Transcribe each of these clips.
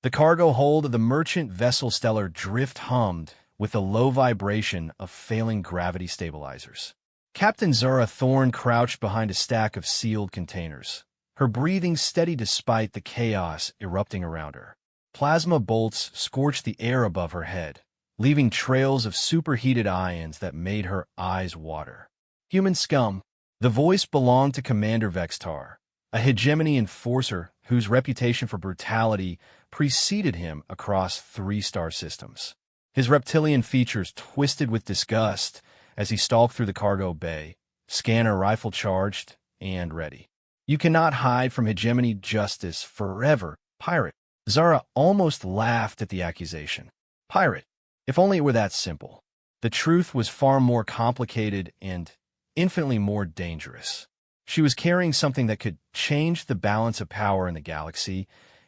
The cargo hold of the merchant vessel Stellar Drift hummed with the low vibration of failing gravity stabilizers. Captain Zara Thorne crouched behind a stack of sealed containers, her breathing steady despite the chaos erupting around her. Plasma bolts scorched the air above her head, leaving trails of superheated ions that made her eyes water. Human scum. The voice belonged to Commander Vextar, a hegemony enforcer whose reputation for brutality preceded him across 3-star systems. His reptilian features twisted with disgust as he stalked through the cargo bay, scanner rifle charged and ready. You cannot hide from hegemony justice forever, pirate. Zara almost laughed at the accusation. Pirate. If only it were that simple. The truth was far more complicated and infinitely more dangerous. She was carrying something that could change the balance of power in the galaxy,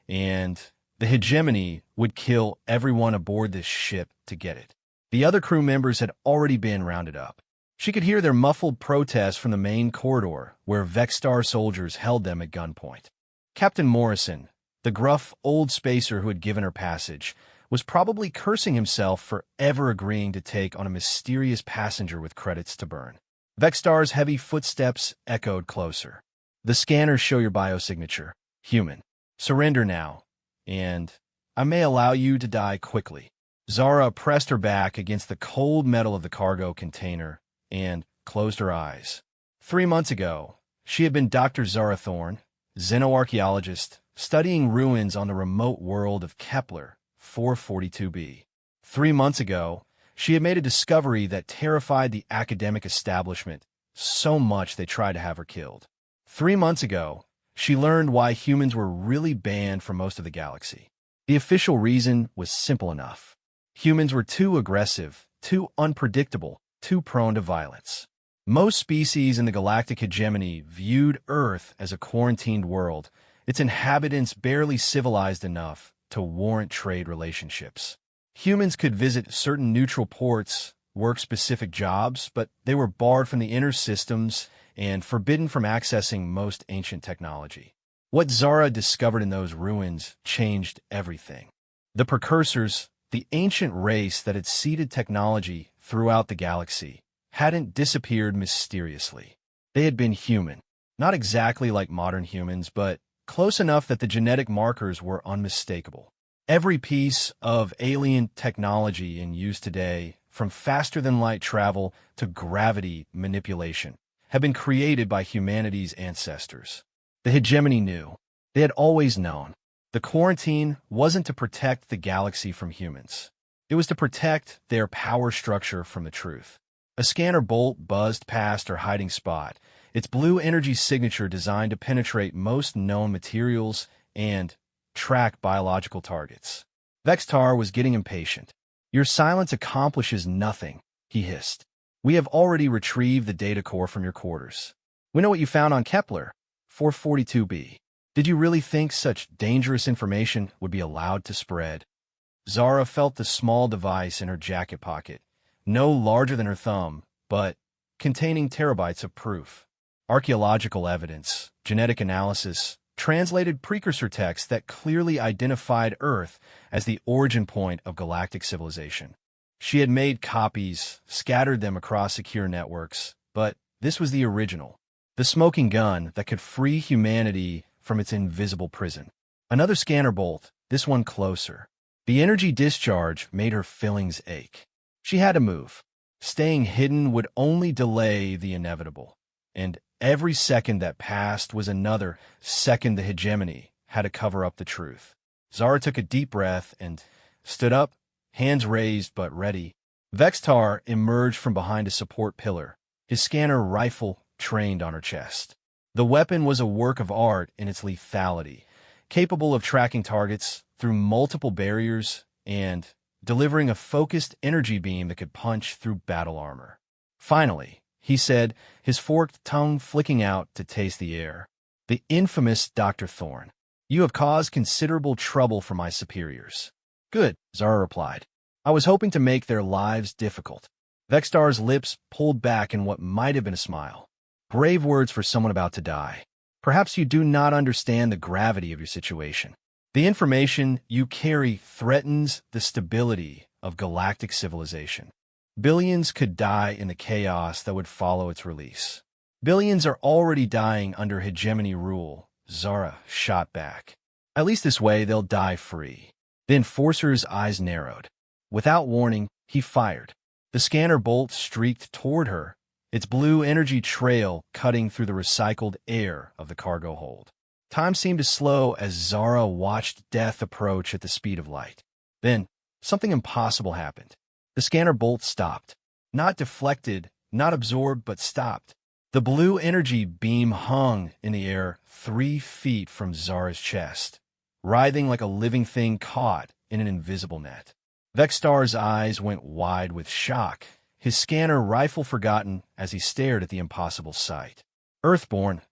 and the hegemony would kill everyone aboard this ship to get it. The other crew members had already been rounded up. She could hear their muffled protests from the main corridor, where Vextar soldiers held them at gunpoint. Captain Morrison, the gruff old spacer who had given her passage, was probably cursing himself for ever agreeing to take on a mysterious passenger with credits to burn. Vextar's heavy footsteps echoed closer. The scanners show your biosignature. Human. Surrender now, and I may allow you to die quickly. Zara pressed her back against the cold metal of the cargo container and closed her eyes. 3 months ago, she had been Dr. Zara Thorne, xenoarchaeologist, studying ruins on the remote world of Kepler 442b. 3 months ago, she had made a discovery that terrified the academic establishment so much they tried to have her killed. 3 months ago, she learned why humans were really banned from most of the galaxy. The official reason was simple enough. Humans were too aggressive, too unpredictable, too prone to violence. Most species in the galactic hegemony viewed Earth as a quarantined world, its inhabitants barely civilized enough to warrant trade relationships. Humans could visit certain neutral ports, work specific jobs, but they were barred from the inner systems and forbidden from accessing most ancient technology. What Zara discovered in those ruins changed everything. The precursors, the ancient race that had seeded technology throughout the galaxy, hadn't disappeared mysteriously. They had been human, not exactly like modern humans, but close enough that the genetic markers were unmistakable. Every piece of alien technology in use today, from faster-than-light travel to gravity manipulation, had been created by humanity's ancestors. The hegemony knew. They had always known. The quarantine wasn't to protect the galaxy from humans. It was to protect their power structure from the truth. A scanner bolt buzzed past her hiding spot, its blue energy signature designed to penetrate most known materials and track biological targets. Vextar was getting impatient. Your silence accomplishes nothing, he hissed. We have already retrieved the data core from your quarters. We know what you found on Kepler 442b. Did you really think such dangerous information would be allowed to spread? Zara felt the small device in her jacket pocket, no larger than her thumb, but containing terabytes of proof. Archaeological evidence, genetic analysis, translated precursor texts that clearly identified Earth as the origin point of galactic civilization. She had made copies, scattered them across secure networks, but this was the original, the smoking gun that could free humanity from its invisible prison. Another scanner bolt, this one closer. The energy discharge made her fillings ache. She had to move. Staying hidden would only delay the inevitable, and every second that passed was another second the hegemony had to cover up the truth. Zara took a deep breath and stood up, hands raised but ready. Vextar emerged from behind a support pillar, his scanner rifle trained on her chest. The weapon was a work of art in its lethality, capable of tracking targets through multiple barriers and delivering a focused energy beam that could punch through battle armor. Finally, he said, his forked tongue flicking out to taste the air. The infamous Dr. Thorne. You have caused considerable trouble for my superiors. Good, Zara replied. I was hoping to make their lives difficult. Vextar's lips pulled back in what might have been a smile. Brave words for someone about to die. Perhaps you do not understand the gravity of your situation. The information you carry threatens the stability of galactic civilization. Billions could die in the chaos that would follow its release. Billions are already dying under hegemony rule, Zara shot back. At least this way they'll die free. The Enforcer's eyes narrowed. Without warning, he fired. The scanner bolt streaked toward her, its blue energy trail cutting through the recycled air of the cargo hold. Time seemed to slow as Zara watched death approach at the speed of light. Then, something impossible happened. The scanner bolt stopped. Not deflected, not absorbed, but stopped. The blue energy beam hung in the air 3 feet from Zara's chest, writhing like a living thing caught in an invisible net. Vextar's eyes went wide with shock, his scanner rifle forgotten as he stared at the impossible sight. Earthborn,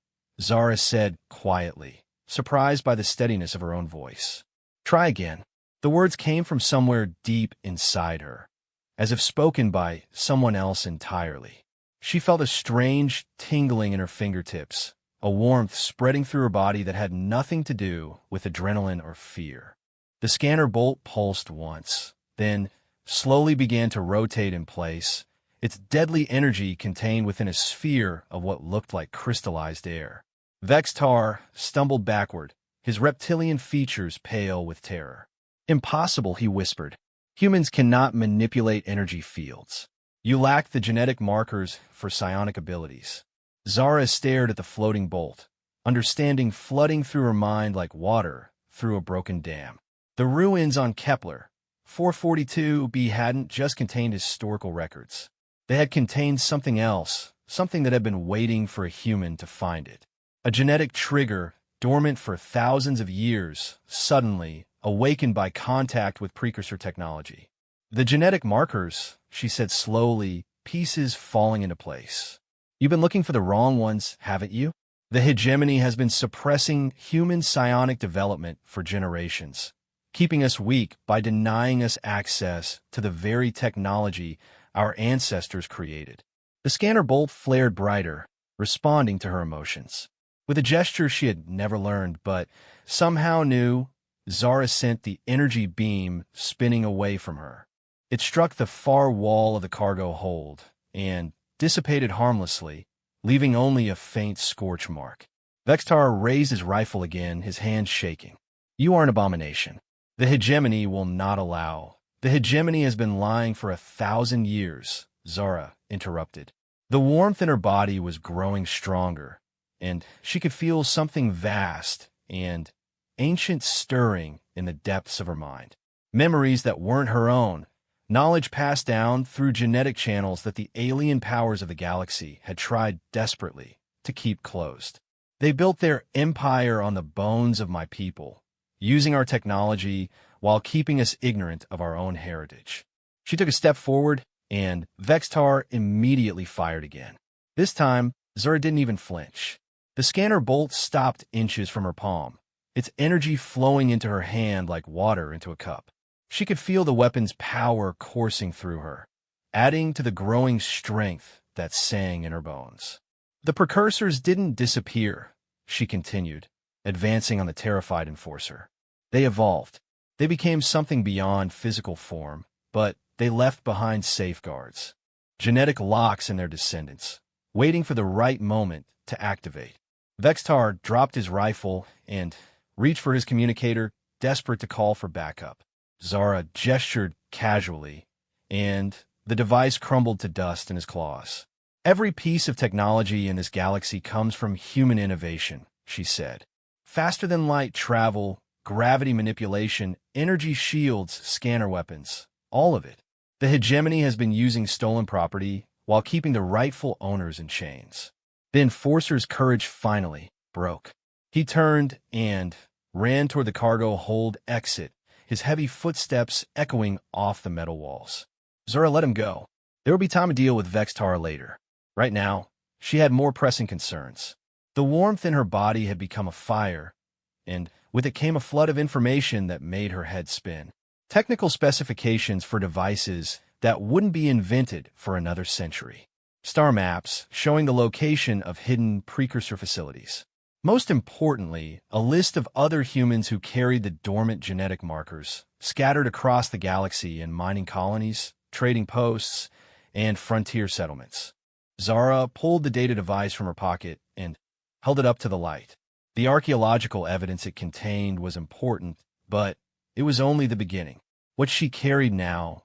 Zara said quietly, surprised by the steadiness of her own voice. Try again. The words came from somewhere deep inside her, as if spoken by someone else entirely. She felt a strange tingling in her fingertips, a warmth spreading through her body that had nothing to do with adrenaline or fear. The scanner bolt pulsed once, then slowly began to rotate in place, its deadly energy contained within a sphere of what looked like crystallized air. Vextar stumbled backward, his reptilian features pale with terror. Impossible, he whispered. Humans cannot manipulate energy fields. You lack the genetic markers for psionic abilities. Zara stared at the floating bolt, understanding flooding through her mind like water through a broken dam. The ruins on Kepler 442b hadn't just contained historical records. They had contained something else, something that had been waiting for a human to find it. A genetic trigger, dormant for thousands of years, suddenly awakened by contact with precursor technology. The genetic markers, she said slowly, pieces falling into place. You've been looking for the wrong ones, haven't you? The hegemony has been suppressing human psionic development for generations, keeping us weak by denying us access to the very technology our ancestors created. The scanner bolt flared brighter, responding to her emotions. With a gesture she had never learned, but somehow knew, Zara sent the energy beam spinning away from her. It struck the far wall of the cargo hold and dissipated harmlessly, leaving only a faint scorch mark. Vextar raised his rifle again, his hands shaking. You are an abomination. The hegemony will not allow. The hegemony has been lying for 1,000 years, Zara interrupted. The warmth in her body was growing stronger, and she could feel something vast and ancient stirring in the depths of her mind. Memories that weren't her own, knowledge passed down through genetic channels that the alien powers of the galaxy had tried desperately to keep closed. They built their empire on the bones of my people, using our technology while keeping us ignorant of our own heritage. She took a step forward, and Vextar immediately fired again. This time, Zara didn't even flinch. The scanner bolt stopped inches from her palm, its energy flowing into her hand like water into a cup. She could feel the weapon's power coursing through her, adding to the growing strength that sang in her bones. The precursors didn't disappear, she continued, advancing on the terrified enforcer. They evolved. They became something beyond physical form, but they left behind safeguards, genetic locks in their descendants, waiting for the right moment to activate. Vextar dropped his rifle and reached for his communicator, desperate to call for backup. Zara gestured casually, and the device crumbled to dust in his claws. Every piece of technology in this galaxy comes from human innovation, she said. Faster than light travel, gravity manipulation, energy shields, scanner weapons, all of it. The hegemony has been using stolen property while keeping the rightful owners in chains. The enforcer's courage finally broke. He turned and ran toward the cargo hold exit, his heavy footsteps echoing off the metal walls. Zara let him go. There would be time to deal with Vextar later. Right now, she had more pressing concerns. The warmth in her body had become a fire, and with it came a flood of information that made her head spin. Technical specifications for devices that wouldn't be invented for another century. Star maps showing the location of hidden precursor facilities. Most importantly, a list of other humans who carried the dormant genetic markers, scattered across the galaxy in mining colonies, trading posts, and frontier settlements. Zara pulled the data device from her pocket and held it up to the light. The archaeological evidence it contained was important, but it was only the beginning. What she carried now,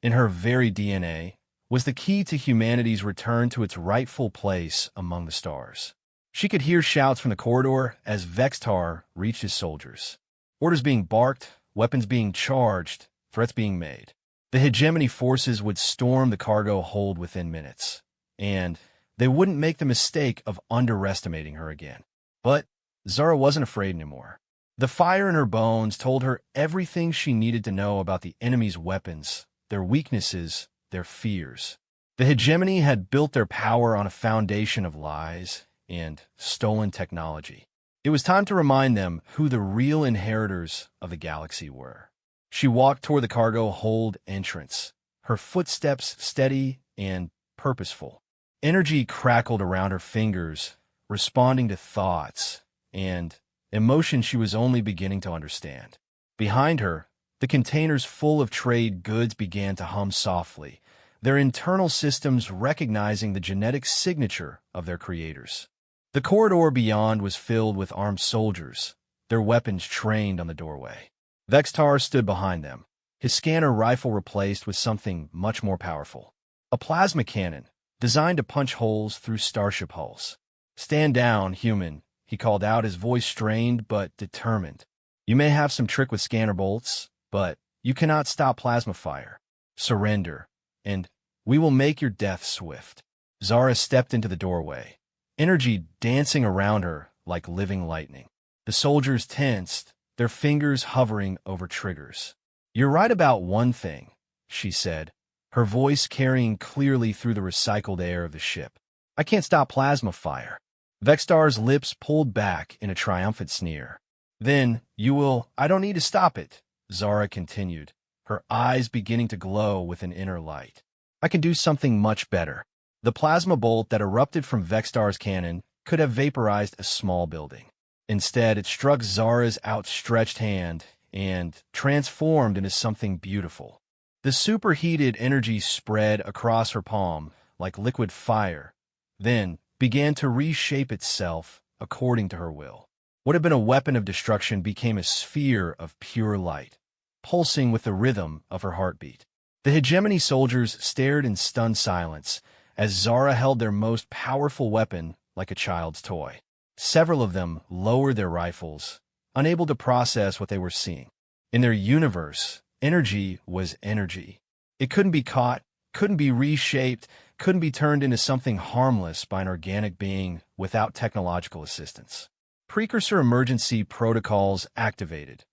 in her very DNA, was the key to humanity's return to its rightful place among the stars. She could hear shouts from the corridor as Vextar reached his soldiers. Orders being barked, weapons being charged, threats being made. The hegemony forces would storm the cargo hold within minutes, and they wouldn't make the mistake of underestimating her again. But Zara wasn't afraid anymore. The fire in her bones told her everything she needed to know about the enemy's weapons, their weaknesses, their fears. The hegemony had built their power on a foundation of lies and stolen technology. It was time to remind them who the real inheritors of the galaxy were. She walked toward the cargo hold entrance, her footsteps steady and purposeful. Energy crackled around her fingers, responding to thoughts and emotion she was only beginning to understand. Behind her, the containers full of trade goods began to hum softly, their internal systems recognizing the genetic signature of their creators. The corridor beyond was filled with armed soldiers, their weapons trained on the doorway. Vextar stood behind them, his scanner rifle replaced with something much more powerful. A plasma cannon, designed to punch holes through starship hulls. "Stand down, human," he called out, his voice strained but determined. "You may have some trick with scanner bolts, but you cannot stop plasma fire. Surrender, and we will make your death swift." Zara stepped into the doorway, energy dancing around her like living lightning. The soldiers tensed, their fingers hovering over triggers. "You're right about one thing," she said, her voice carrying clearly through the recycled air of the ship. "I can't stop plasma fire." Vextar's lips pulled back in a triumphant sneer. "Then you will—" "I don't need to stop it," Zara continued, her eyes beginning to glow with an inner light. "I can do something much better." The plasma bolt that erupted from Vextar's cannon could have vaporized a small building. Instead, it struck Zara's outstretched hand and transformed into something beautiful. The superheated energy spread across her palm like liquid fire, then began to reshape itself according to her will. What had been a weapon of destruction became a sphere of pure light, pulsing with the rhythm of her heartbeat. The hegemony soldiers stared in stunned silence as Zara held their most powerful weapon like a child's toy. Several of them lowered their rifles, unable to process what they were seeing. In their universe, energy was energy. It couldn't be caught, couldn't be reshaped, couldn't be turned into something harmless by an organic being without technological assistance. "Precursor emergency protocols activated,"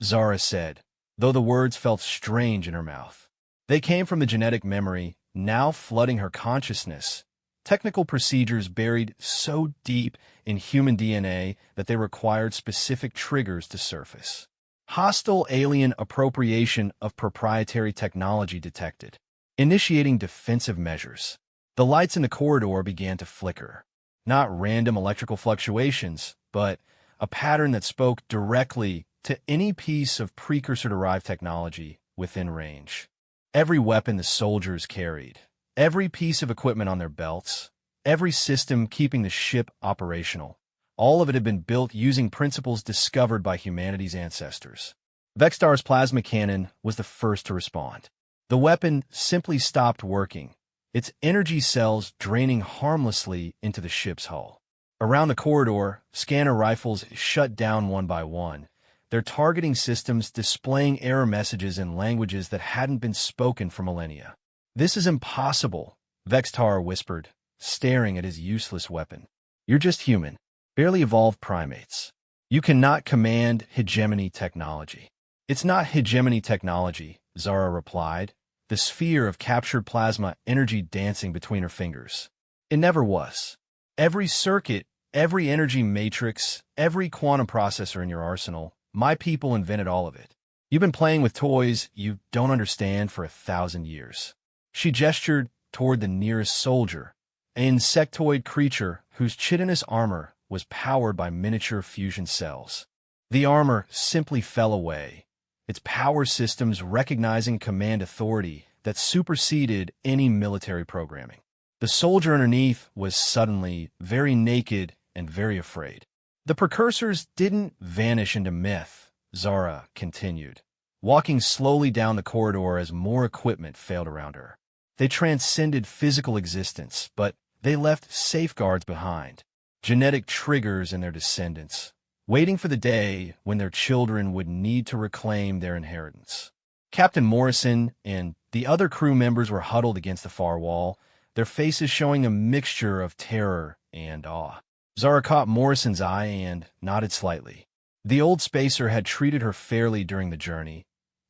Zara said, though the words felt strange in her mouth. They came from the genetic memory, now flooding her consciousness, technical procedures buried so deep in human DNA that they required specific triggers to surface. Hostile alien appropriation of proprietary technology detected, initiating defensive measures. The lights in the corridor began to flicker. Not random electrical fluctuations, but a pattern that spoke directly to any piece of precursor-derived technology within range. Every weapon the soldiers carried, every piece of equipment on their belts, every system keeping the ship operational, all of it had been built using principles discovered by humanity's ancestors. Vextar's plasma cannon was the first to respond. The weapon simply stopped working, its energy cells draining harmlessly into the ship's hull. Around the corridor, scanner rifles shut down one by one, their targeting systems displaying error messages in languages that hadn't been spoken for millennia. "This is impossible," Vextar whispered, staring at his useless weapon. "You're just human, barely evolved primates. You cannot command hegemony technology." "It's not hegemony technology," Zara replied, the sphere of captured plasma energy dancing between her fingers. "It never was. Every circuit, every energy matrix, every quantum processor in your arsenal, my people invented all of it. You've been playing with toys you don't understand for 1,000 years." She gestured toward the nearest soldier, an insectoid creature whose chitinous armor was powered by miniature fusion cells. The armor simply fell away, its power systems recognizing command authority that superseded any military programming. The soldier underneath was suddenly very naked and very afraid. The precursors didn't vanish into myth, Zara continued, walking slowly down the corridor as more equipment failed around her. They transcended physical existence, but they left safeguards behind, genetic triggers in their descendants, waiting for the day when their children would need to reclaim their inheritance. Captain Morrison and the other crew members were huddled against the far wall, their faces showing a mixture of terror and awe. Zara caught Morrison's eye and nodded slightly. The old spacer had treated her fairly during the journey,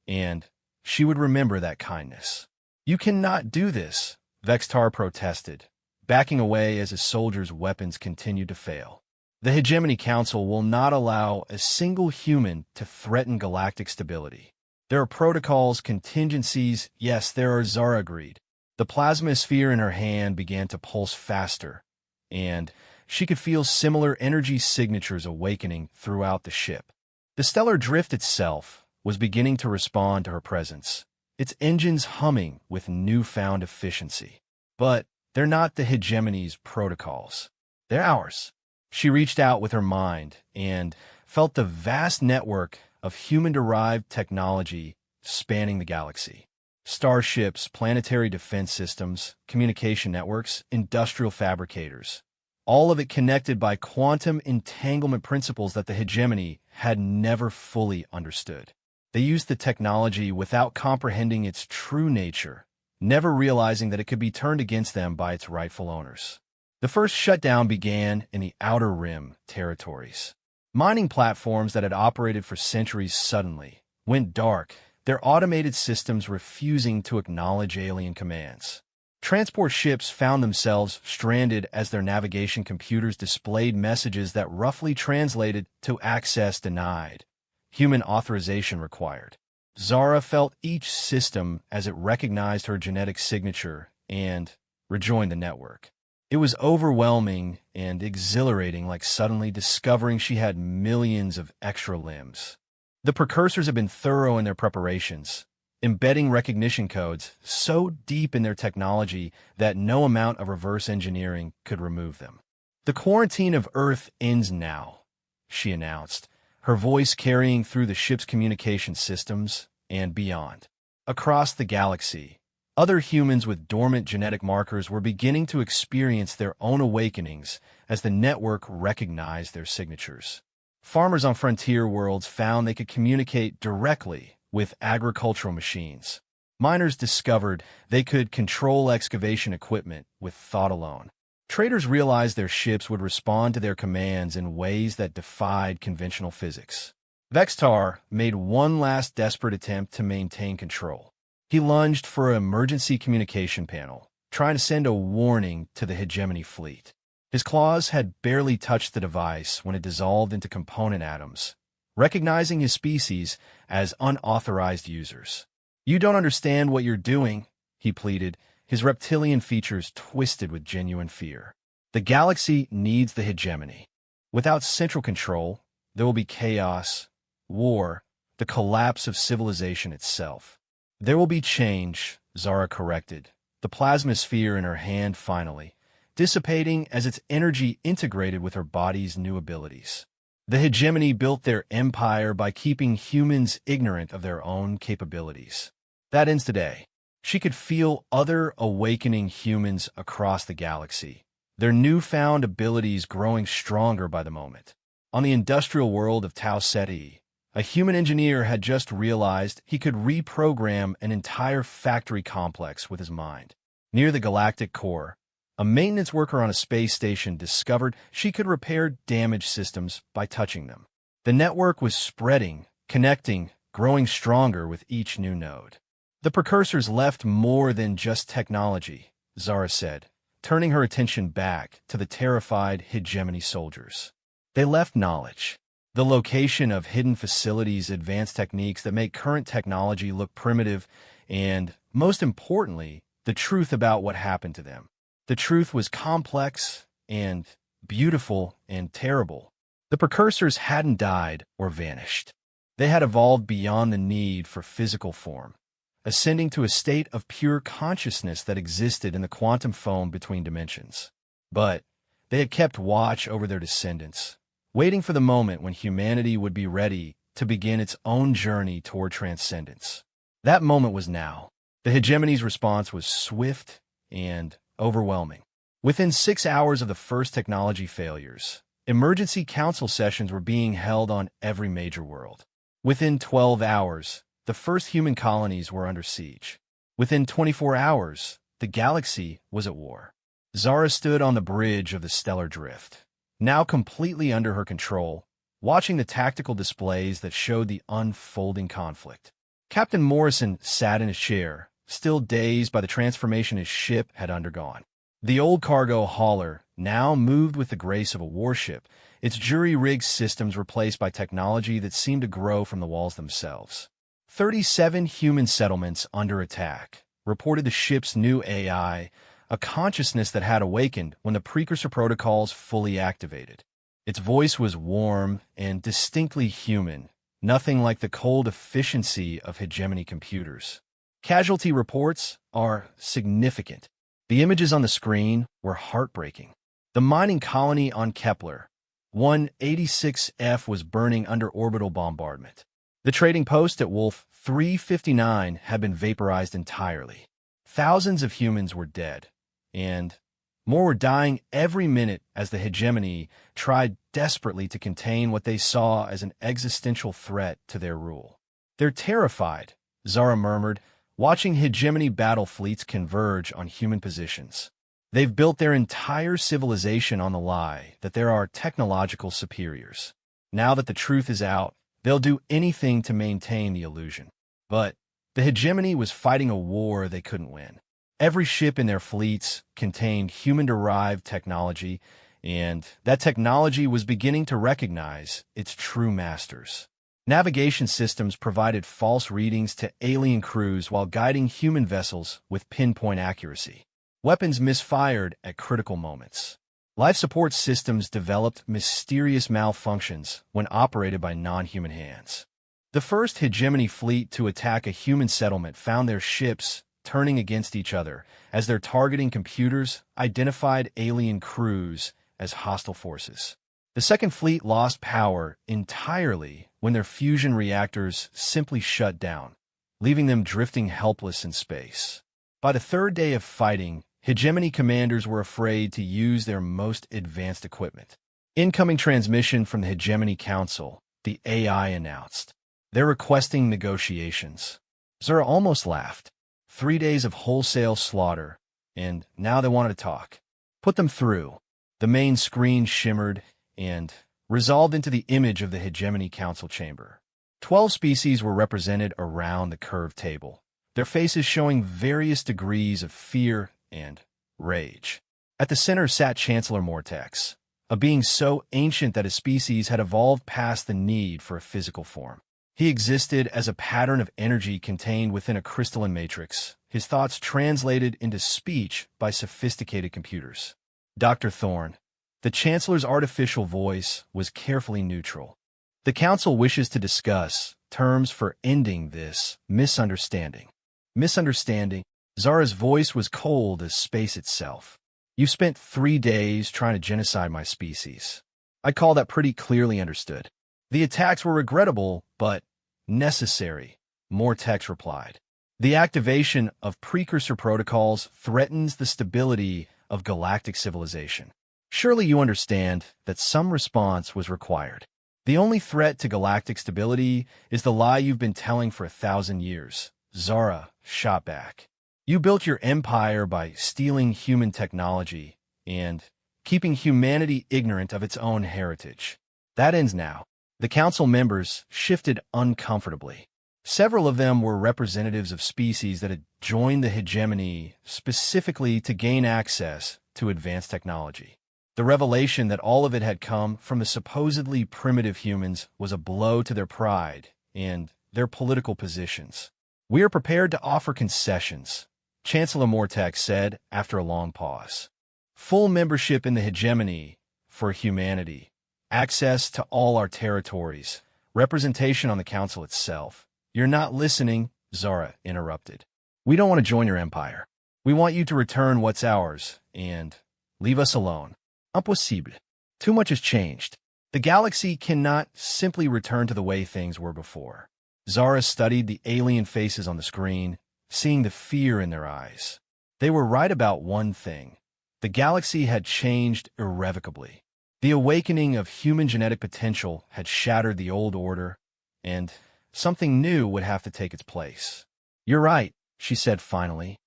and she would remember that kindness. "You cannot do this," Vextar protested, backing away as his soldiers' weapons continued to fail. "The Hegemony Council will not allow a single human to threaten galactic stability. There are protocols, contingencies." "Yes, there are," Zara agreed. The plasmasphere in her hand began to pulse faster, and she could feel similar energy signatures awakening throughout the ship. The stellar drift itself was beginning to respond to her presence, its engines humming with newfound efficiency. "But they're not the Hegemony's protocols. They're ours." She reached out with her mind and felt the vast network of human-derived technology spanning the galaxy. Starships, planetary defense systems, communication networks, industrial fabricators. All of it connected by quantum entanglement principles that the Hegemony had never fully understood. They used the technology without comprehending its true nature, never realizing that it could be turned against them by its rightful owners. The first shutdown began in the Outer Rim territories. Mining platforms that had operated for centuries suddenly went dark, their automated systems refusing to acknowledge alien commands. Transport ships found themselves stranded as their navigation computers displayed messages that roughly translated to "access denied," "human authorization required." Zara felt each system as it recognized her genetic signature and rejoined the network. It was overwhelming and exhilarating, like suddenly discovering she had millions of extra limbs. The precursors had been thorough in their preparations, embedding recognition codes so deep in their technology that no amount of reverse engineering could remove them. "The quarantine of Earth ends now," she announced, her voice carrying through the ship's communication systems and beyond. Across the galaxy, other humans with dormant genetic markers were beginning to experience their own awakenings as the network recognized their signatures. Farmers on frontier worlds found they could communicate directly with agricultural machines. Miners discovered they could control excavation equipment with thought alone. Traders realized their ships would respond to their commands in ways that defied conventional physics. Vextar made one last desperate attempt to maintain control. He lunged for an emergency communication panel, trying to send a warning to the Hegemony fleet. His claws had barely touched the device when it dissolved into component atoms, recognizing his species as unauthorized users. "You don't understand what you're doing," he pleaded, his reptilian features twisted with genuine fear. "The galaxy needs the Hegemony. Without central control, there will be chaos, war, the collapse of civilization itself." "There will be change," Zara corrected, the plasmasphere in her hand finally dissipating as its energy integrated with her body's new abilities. The Hegemony built their empire by keeping humans ignorant of their own capabilities. That ends today. She could feel other awakening humans across the galaxy, their newfound abilities growing stronger by the moment. On the industrial world of Tau Ceti, a human engineer had just realized he could reprogram an entire factory complex with his mind. Near the galactic core, a maintenance worker on a space station discovered she could repair damaged systems by touching them. The network was spreading, connecting, growing stronger with each new node. "The precursors left more than just technology," Zara said, turning her attention back to the terrified Hegemony soldiers. "They left knowledge. The location of hidden facilities, advanced techniques that make current technology look primitive, and, most importantly, the truth about what happened to them. The truth was complex and beautiful and terrible. The precursors hadn't died or vanished. They had evolved beyond the need for physical form, ascending to a state of pure consciousness that existed in the quantum foam between dimensions. But they had kept watch over their descendants, waiting for the moment when humanity would be ready to begin its own journey toward transcendence. That moment was now. The hegemony's response was swift and overwhelming. Within 6 hours of the first technology failures, emergency council sessions were being held on every major world. Within 12 hours, the first human colonies were under siege. Within 24 hours, the galaxy was at war. Zara stood on the bridge of the stellar drift, now completely under her control, watching the tactical displays that showed the unfolding conflict. Captain Morrison sat in his chair, still dazed by the transformation his ship had undergone. The old cargo hauler now moved with the grace of a warship, its jury-rigged systems replaced by technology that seemed to grow from the walls themselves. 37 human settlements under attack, reported the ship's new AI, a consciousness that had awakened when the precursor protocols fully activated. Its voice was warm and distinctly human, nothing like the cold efficiency of hegemony computers. Casualty reports are significant. The images on the screen were heartbreaking. The mining colony on Kepler 186F was burning under orbital bombardment. The trading post at Wolf 359 had been vaporized entirely. Thousands of humans were dead, and more were dying every minute as the hegemony tried desperately to contain what they saw as an existential threat to their rule. "They're terrified," Zara murmured, watching hegemony battle fleets converge on human positions. "They've built their entire civilization on the lie that there are technological superiors. Now that the truth is out, they'll do anything to maintain the illusion." But the hegemony was fighting a war they couldn't win. Every ship in their fleets contained human-derived technology, and that technology was beginning to recognize its true masters. Navigation systems provided false readings to alien crews while guiding human vessels with pinpoint accuracy. Weapons misfired at critical moments. Life support systems developed mysterious malfunctions when operated by non-human hands. The first hegemony fleet to attack a human settlement found their ships turning against each other as their targeting computers identified alien crews as hostile forces. The second fleet lost power entirely when their fusion reactors simply shut down, leaving them drifting helpless in space. By the third day of fighting, hegemony commanders were afraid to use their most advanced equipment. Incoming transmission from the Hegemony Council, the AI announced. "They're requesting negotiations." Zara almost laughed. 3 days of wholesale slaughter, and now they wanted to talk. "Put them through." The main screen shimmered and resolved into the image of the Hegemony Council chamber. 12 species were represented around the curved table, their faces showing various degrees of fear and rage. At the center sat Chancellor Mortex, a being so ancient that his species had evolved past the need for a physical form. He existed as a pattern of energy contained within a crystalline matrix, his thoughts translated into speech by sophisticated computers. Dr. Thorne. The Chancellor's artificial voice was carefully neutral. "The Council wishes to discuss terms for ending this misunderstanding." Misunderstanding? Zara's voice was cold as space itself. "You spent 3 days trying to genocide my species. I call that pretty clearly understood. The attacks were regrettable, but necessary," Mortex replied. "The activation of precursor protocols threatens the stability of galactic civilization. Surely you understand that some response was required. The only threat to galactic stability is the lie you've been telling for 1,000 years." Zara shot back. "You built your empire by stealing human technology and keeping humanity ignorant of its own heritage. That ends now." The council members shifted uncomfortably. Several of them were representatives of species that had joined the hegemony specifically to gain access to advanced technology. The revelation that all of it had come from the supposedly primitive humans was a blow to their pride and their political positions. "We are prepared to offer concessions," Chancellor Mortex said after a long pause. "Full membership in the hegemony, for humanity, access to all our territories, representation on the council itself. You're not listening, Zara interrupted. We don't want to join your empire. We want you to return what's ours and leave us alone. Impossible. Too much has changed. The galaxy cannot simply return to the way things were before. Zara studied the alien faces on the screen, seeing the fear in their eyes. They were right about one thing. The galaxy had changed irrevocably. The awakening of human genetic potential had shattered the old order, and something new would have to take its place. You're right, she said finally.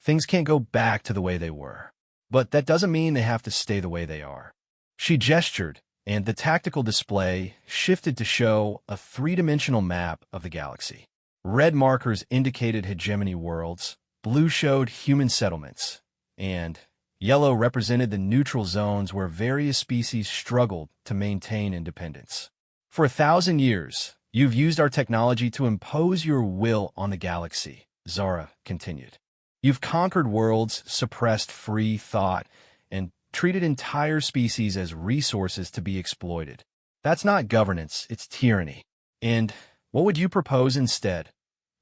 Things can't go back to the way they were. But that doesn't mean they have to stay the way they are. She gestured, and the tactical display shifted to show a three-dimensional map of the galaxy. Red markers indicated hegemony worlds, blue showed human settlements, and yellow represented the neutral zones where various species struggled to maintain independence. For 1,000 years, you've used our technology to impose your will on the galaxy, Zara continued. You've conquered worlds, suppressed free thought, and treated entire species as resources to be exploited. That's not governance, it's tyranny. And what would you propose instead?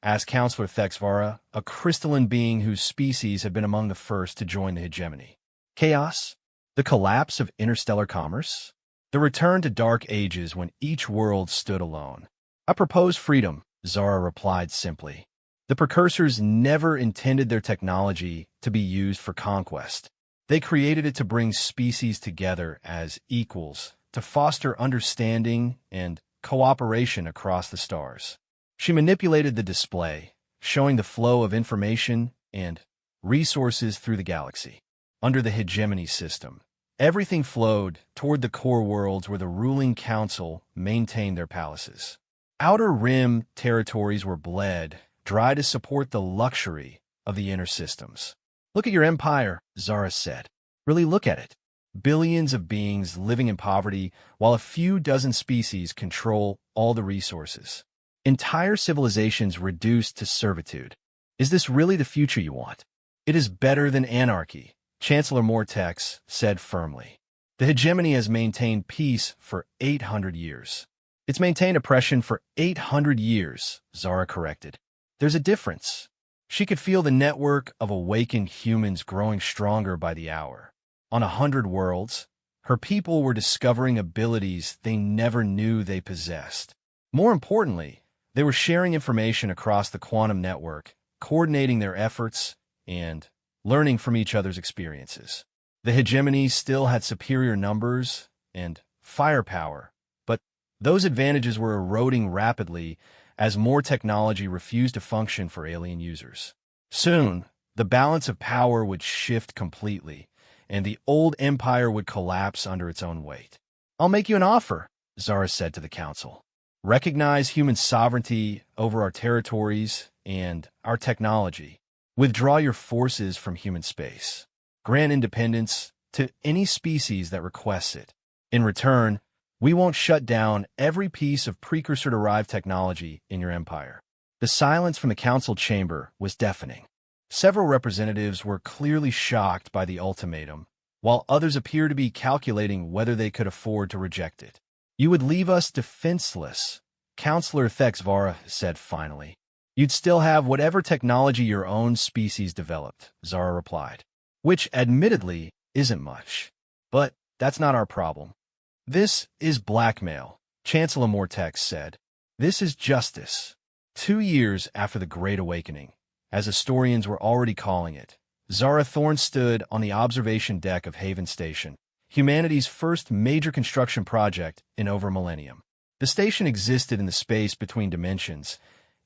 Asked Counselor Thexvara, a crystalline being whose species had been among the first to join the hegemony. Chaos? The collapse of interstellar commerce? The return to dark ages when each world stood alone? I propose freedom, Zara replied simply. The precursors never intended their technology to be used for conquest. They created it to bring species together as equals, to foster understanding and cooperation across the stars. She manipulated the display, showing the flow of information and resources through the galaxy. Under the hegemony system, everything flowed toward the core worlds where the ruling council maintained their palaces. Outer rim territories were bled, dry to support the luxury of the inner systems. Look at your empire, Zara said. Really look at it. Billions of beings living in poverty while a few dozen species control all the resources. Entire civilizations reduced to servitude. Is this really the future you want? It is better than anarchy, Chancellor Mortex said firmly. The hegemony has maintained peace for 800 years. It's maintained oppression for 800 years, Zara corrected. There's a difference. She could feel the network of awakened humans growing stronger by the hour. On 100 worlds, her people were discovering abilities they never knew they possessed. More importantly, they were sharing information across the quantum network, coordinating their efforts, and learning from each other's experiences. The hegemony still had superior numbers and firepower, but those advantages were eroding rapidly as more technology refused to function for alien users. Soon, the balance of power would shift completely, and the old empire would collapse under its own weight. I'll make you an offer, Zara said to the council. Recognize human sovereignty over our territories and our technology. Withdraw your forces from human space. Grant independence to any species that requests it. In return, we won't shut down every piece of precursor-derived technology in your empire. The silence from the council chamber was deafening. Several representatives were clearly shocked by the ultimatum, while others appeared to be calculating whether they could afford to reject it. You would leave us defenseless, Counselor Thexvara said finally. You'd still have whatever technology your own species developed, Zara replied. Which, admittedly, isn't much. But that's not our problem. This is blackmail, Chancellor Mortex said. This is justice. 2 years after the Great Awakening, as historians were already calling it, Zara Thorne stood on the observation deck of Haven Station, humanity's first major construction project in over a millennium. The station existed in the space between dimensions,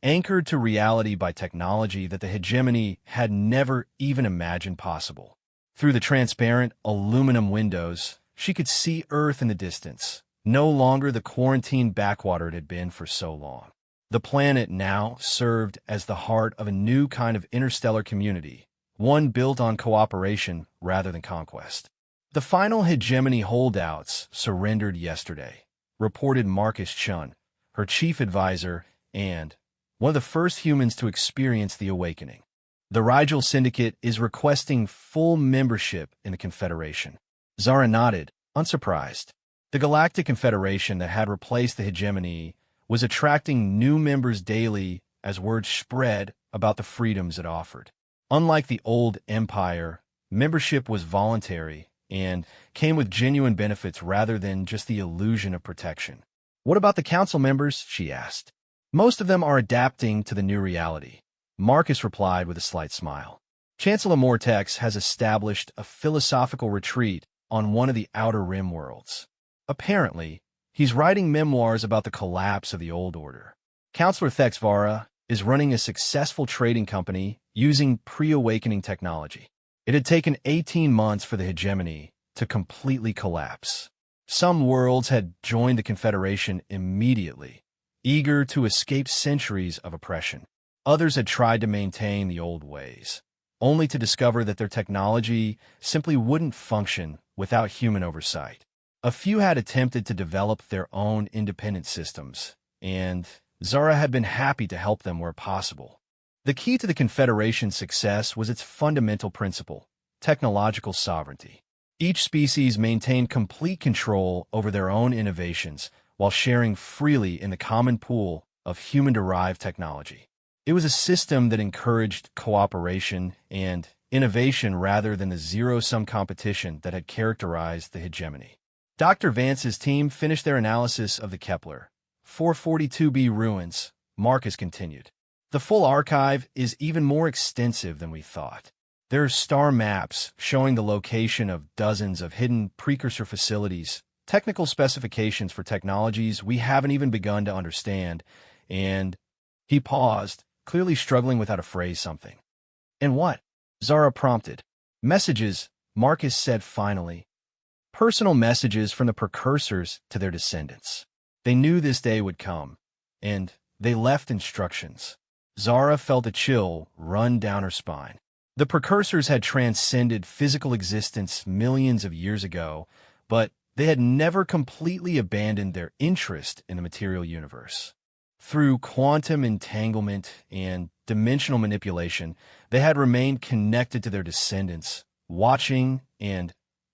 anchored to reality by technology that the hegemony had never even imagined possible. Through the transparent aluminum windows, she could see Earth in the distance, no longer the quarantined backwater it had been for so long. The planet now served as the heart of a new kind of interstellar community, one built on cooperation rather than conquest. The final hegemony holdouts surrendered yesterday, reported Marcus Chun, her chief advisor and one of the first humans to experience the awakening. The Rigel Syndicate is requesting full membership in the Confederation. Zara nodded, Unsurprised, the Galactic Confederation that had replaced the hegemony was attracting new members daily as word spread about the freedoms it offered. Unlike the old empire, membership was voluntary and came with genuine benefits rather than just the illusion of protection. "What about the council members?" she asked. "Most of them are adapting to the new reality," Marcus replied with a slight smile. "Chancellor Mortex has established a philosophical retreat on one of the Outer Rim worlds. Apparently, he's writing memoirs about the collapse of the old order. Counselor Thexvara is running a successful trading company using pre-awakening technology. It had taken 18 months for the hegemony to completely collapse. Some worlds had joined the Confederation immediately, eager to escape centuries of oppression. Others had tried to maintain the old ways, only to discover that their technology simply wouldn't function without human oversight. A few had attempted to develop their own independent systems, and Zara had been happy to help them where possible. The key to the Confederation's success was its fundamental principle: technological sovereignty. Each species maintained complete control over their own innovations while sharing freely in the common pool of human-derived technology. It was a system that encouraged cooperation and innovation rather than the zero-sum competition that had characterized the hegemony. Dr. Vance's team finished their analysis of the Kepler 442b ruins, Marcus continued. The full archive is even more extensive than we thought. There are star maps showing the location of dozens of hidden precursor facilities, technical specifications for technologies we haven't even begun to understand, and he paused, clearly struggling with how to phrase something. "And what?" Zara prompted. "Messages," Marcus said finally. "Personal messages from the precursors to their descendants. They knew this day would come, and they left instructions." Zara felt a chill run down her spine. The precursors had transcended physical existence millions of years ago, but they had never completely abandoned their interest in the material universe. Through quantum entanglement and dimensional manipulation, they had remained connected to their descendants, watching and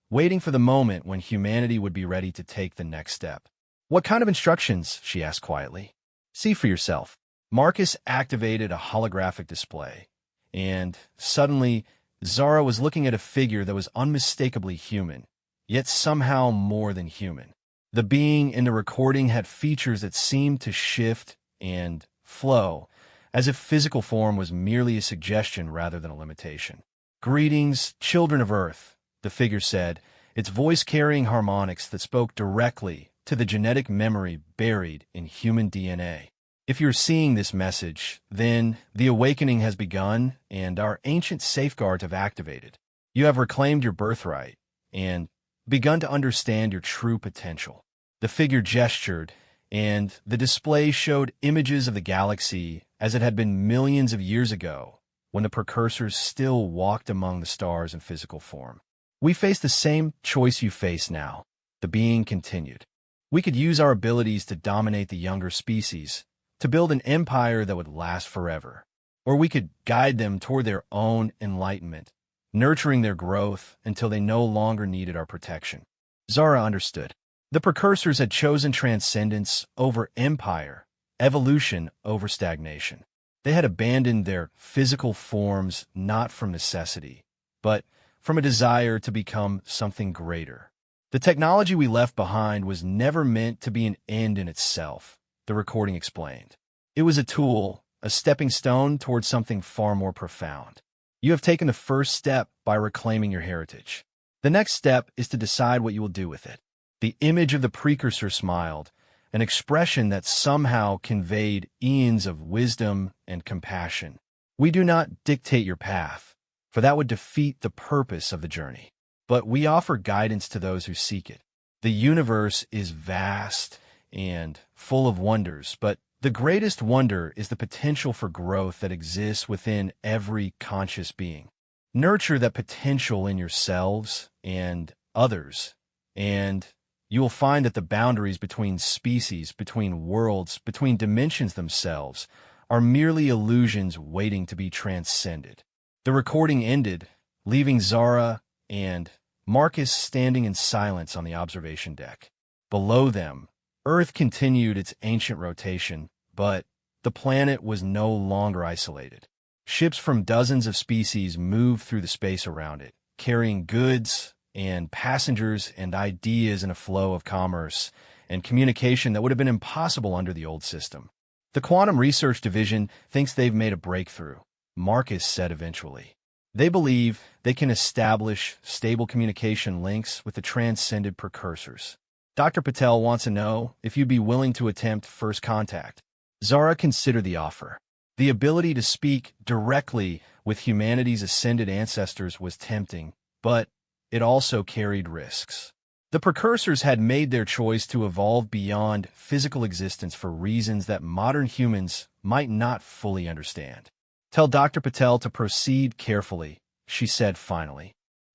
waiting for the moment when humanity would be ready to take the next step. "What kind of instructions?" she asked quietly. "See for yourself." Marcus activated a holographic display, and suddenly Zara was looking at a figure that was unmistakably human, yet somehow more than human. The being in the recording had features that seemed to shift and flow, as if physical form was merely a suggestion rather than a limitation. "Greetings, children of Earth," the figure said, its voice carrying harmonics that spoke directly to the genetic memory buried in human DNA. "If you're seeing this message, then the awakening has begun and our ancient safeguards have activated. You have reclaimed your birthright and begun to understand your true potential." The figure gestured, and the display showed images of the galaxy as it had been millions of years ago, when the precursors still walked among the stars in physical form. "We face the same choice you face now," the being continued. "We could use our abilities to dominate the younger species, to build an empire that would last forever. Or we could guide them toward their own enlightenment, nurturing their growth until they no longer needed our protection." Zara understood. The precursors had chosen transcendence over empire, evolution over stagnation. They had abandoned their physical forms not from necessity, but from a desire to become something greater. "The technology we left behind was never meant to be an end in itself," the recording explained. "It was a tool, a stepping stone towards something far more profound. You have taken the first step by reclaiming your heritage. The next step is to decide what you will do with it." The image of the precursor smiled, an expression that somehow conveyed eons of wisdom and compassion. "We do not dictate your path, for that would defeat the purpose of the journey. But we offer guidance to those who seek it. The universe is vast and full of wonders, but the greatest wonder is the potential for growth that exists within every conscious being. Nurture that potential in yourselves and others, and you will find that the boundaries between species, between worlds, between dimensions themselves are merely illusions waiting to be transcended." The recording ended, leaving Zara and Marcus standing in silence on the observation deck. Below them, Earth continued its ancient rotation, but the planet was no longer isolated. Ships from dozens of species moved through the space around it, carrying goods and passengers and ideas in a flow of commerce and communication that would have been impossible under the old system. The Quantum Research Division thinks they've made a breakthrough, Marcus said eventually. They believe they can establish stable communication links with the transcended precursors. Dr. Patel wants to know if you'd be willing to attempt first contact. Zara considered the offer. The ability to speak directly with humanity's ascended ancestors was tempting, but it also carried risks. The precursors had made their choice to evolve beyond physical existence for reasons that modern humans might not fully understand. Tell Dr. Patel to proceed carefully, she said finally.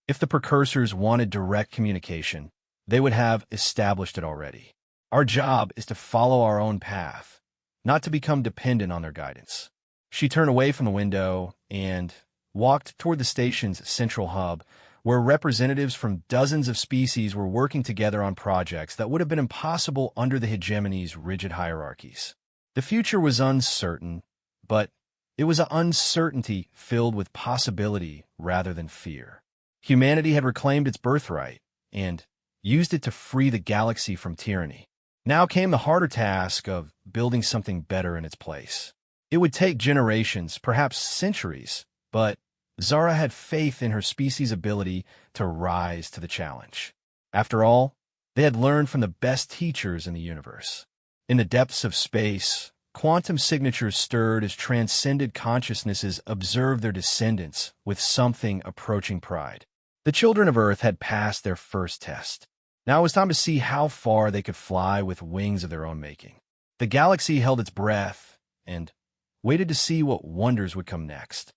If the precursors wanted direct communication, they would have established it already. Our job is to follow our own path, not to become dependent on their guidance. She turned away from the window and walked toward the station's central hub, where representatives from dozens of species were working together on projects that would have been impossible under the hegemony's rigid hierarchies. The future was uncertain, but it was an uncertainty filled with possibility rather than fear. Humanity had reclaimed its birthright and used it to free the galaxy from tyranny. Now came the harder task of building something better in its place. It would take generations, perhaps centuries, but Zara had faith in her species' ability to rise to the challenge. After all, they had learned from the best teachers in the universe. In the depths of space, quantum signatures stirred as transcended consciousnesses observed their descendants with something approaching pride. The children of Earth had passed their first test. Now it was time to see how far they could fly with wings of their own making. The galaxy held its breath and waited to see what wonders would come next.